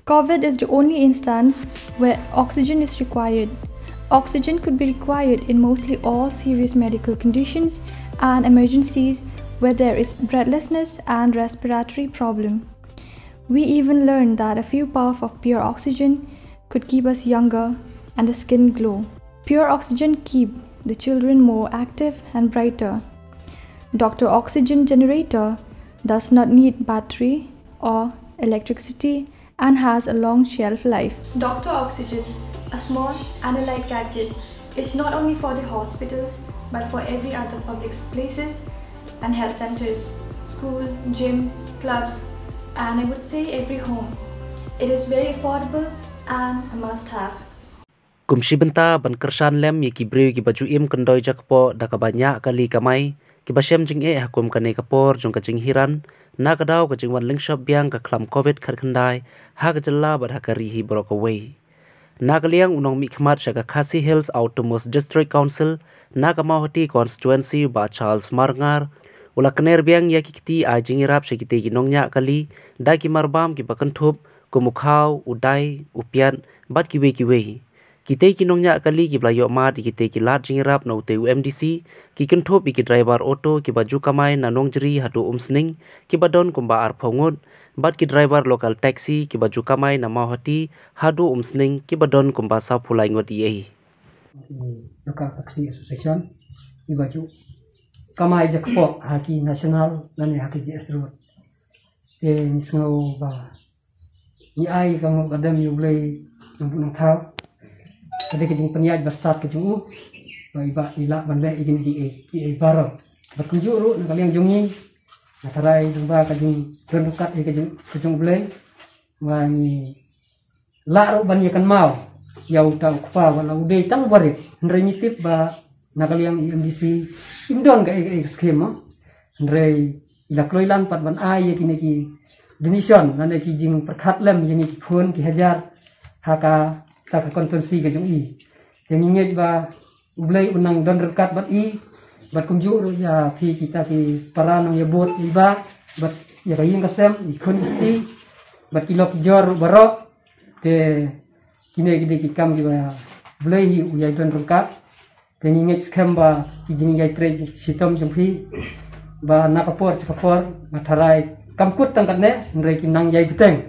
COVID is the only instance where oxygen is required. Oxygen could be required in mostly all serious medical conditions and emergencies where there is breathlessness and respiratory problem. We even learned that a few puffs of pure oxygen could keep us younger and the skin glow. Pure oxygen keep the children more active and brighter. Dr. Oxygen generator does not need battery or electricity and has a long shelf life. Dr. Oxygen, a small and a light gadget, is not only for the hospitals but for every other public places and health centers, school, gym, clubs, and I would say every home. It is very affordable and a must-have. Kumsi benta ban kersan lem ye kibreu ki baju im kendoi jakpo da kabanya kali kamai ki basem jing e hakum kane kapor jong kajing hiran na kadau kajing wan ling shop biang ka klam covid khat khandai ha kajalla bad hakari hi brok away na kaliang unong mi khmat shaka Khasi Hills Autonomous District Council na kamahoti constituency ba Charles Marngar ula kner biang ya kiti a jingirap shekite ginongnya kali da ki marbam ki bakanthop kumukhau udai upian bat kiwe kita kinongnya kali ki blayo mat kita ki lat jingirap no te UMDC ki kenthop ki driver auto ki baju kamai nanong jeri hadu umsning ki badon kumba ar phongut bat ki driver local taxi ki baju kamai namahati hadu umsning ki badon kumba sa phulai ngot ye local taxi association ki baju kamai jakpok haki national dan haki JS road te nisngau ba ni ai kamu kadam yublei nang thau ada kejing peniat bastat kejing iba ila banle igin di baro berkunjuk ru nak kalian jongi natarai jumpa kejing rendukat kejing blei wani la ru ban yakan mau yau tau kpa wala ude tang bare ndre nitip ba nak kalian IMDC indon ka skema ndre ila kloilan pat ban ai yakini ki donation nan ki jing perkhat lem yani phone ki hajar haka tak kontensi ke jong i yang inget ba ulai unang don rekat bat i bat kumju ya fi kita ki para nang ya bot iba bat ya kayin kasem ikon ti bat kilok jor barok te kine ki kam ki ba ulai hi ya don rekat yang inget skam ba ki jing ya tre sitom jong fi ba napapor matarai kamkut tangkat ne ngai ki nang yai biteng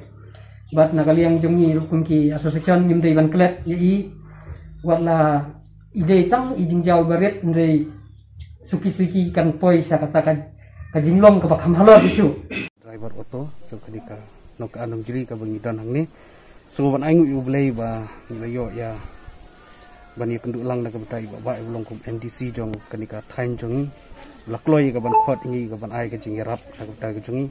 bat nakaliang jongi rukun ki association nimdei ban klet yi wala ide tang ijing jaw baret ndrei suki kan poi sa katakan kajinglong ka bakham halor bisu driver auto jong kadika nok anong jiri ka bangi dan hangni so ban aingu yu blei ba layo ya bani penduk lang na ka betai ba ulong kum NDC jong kadika thain jongi lakloi ka ban khot ngi ka ban ai ka jingerap ka betai ka jongi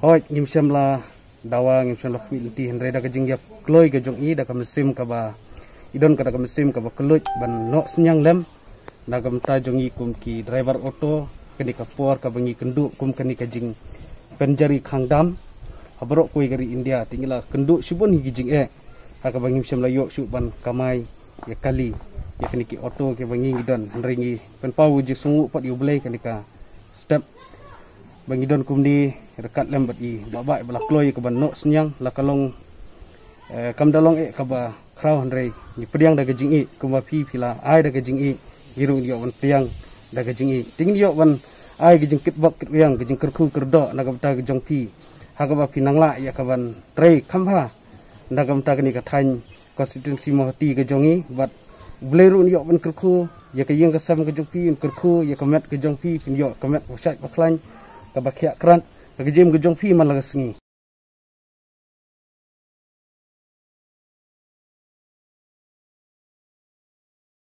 hoi nyimsem la dawa ngim shalok mi ti henre da kajing yap kloi ka jong i da ka mesim ka ba idon ka da ka mesim ka ba kluj ban no senyang lem da ka mta jong i kum ki driver auto kani ka por ka bangi kendu kum kani ka jing penjari khangdam habrok koi gari India tingila kendu sibun hi jing e ka bangi sem la yok su ban kamai ya kali ya kani ki auto ke bangi idon henre ngi pen pau ji sungu pat yu blai kani ka step bangi don kum di rekat lembat i babak bala kloi ke ban no senyang la kalong kam dalong e ka ba kraw handrei ni pediang da gajing i kuma pila ai da gajing i giru yo ban piang da gajing i ting yo ban ai gajing kit bak kit wiang gajing kerku kerdo na ga ta gajong pi ha ka ba pinangla ya ka ban trei khamha na ga ta ni ka thain constituency mohti gajong i bat bleru yo ban kerku ya ka yeng ka sam gajong pi kerku ya ka met gajong pi pin yo ka met wasat baklan ka ba khia kran Kejim gejong fi man lagas ngi